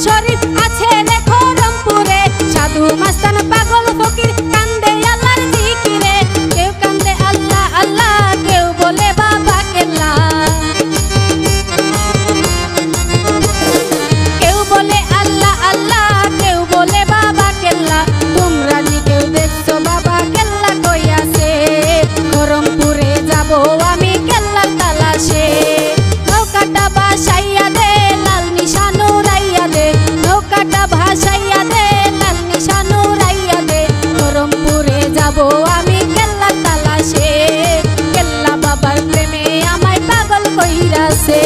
শরীফ আছে লেখো রংপুরে, সাধু মাস্তান পাগল ফকির কান্দে আল্লাহর জিকিরে। কেউ কান্দে আল্লাহ আল্লাহ, কেউ বলে বাবা কেল্লা, কেউ বলে আল্লাহ আল্লাহ, কেউ বলে বাবা কেল্লা। তোমরা নি কেউ দেখছো বাবা কেল্লা কই আছে? খরমপুরে যাব আমি কেল্লার তালাশে। নৌকাটা ভাসাইয়া দে লাল নিশান উড়াইয়া দে, নৌকাটা ভাসাইয়া দে লাল নিশান উড়াইয়া দে। খরমপুরে যাব আমি কেল্লার তালাশে, কেল্লা বাবার প্রেমে আমায় পাগল কইরাছে।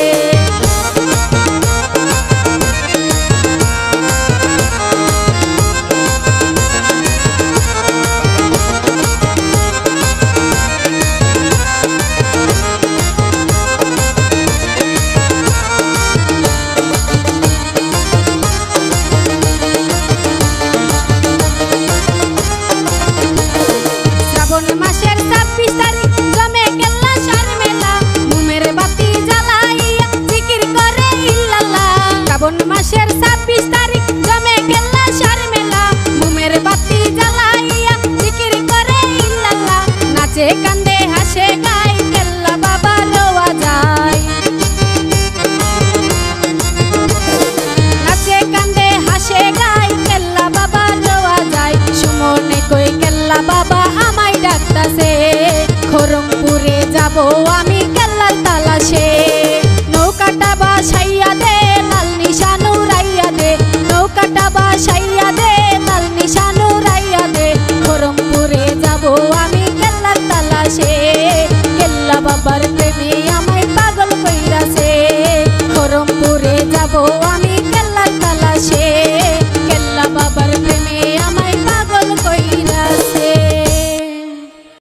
শ্রাবণ মাসের 26 তারিখ জমে কেল্লা সার মেলা, মোমের বাতি জ্বালাইয়া জিকির করে ইল্লাল্লাহ। শ্রাবণ মাসের 26 তারিখ জমে কেল্লা সার মেলা, মোমের বাতি জ্বালাইয়া জিকির করে ইল্লাল্লাহ। নাচে কান্দে হাসে গায় কেল্লা বাবা রোয়া যায়, নাচে কান্দে হাসে গায় কেল্লা বাবা রোয়া যায়। সুমনে কই কেল্লা বাবা আমায় ডাকতাছে, খরমপুরে যাব আমি কেল্লার তালাশে। নৌকাটা ভাসাইয়া দে লাল নিশান উড়াইয়া দে, নৌকাটা ভাসাইয়া দে লাল নিশান উড়াইয়া দে। খরমপুরে যাব আমি কেল্লার তালাশে, কেল্লা বাবার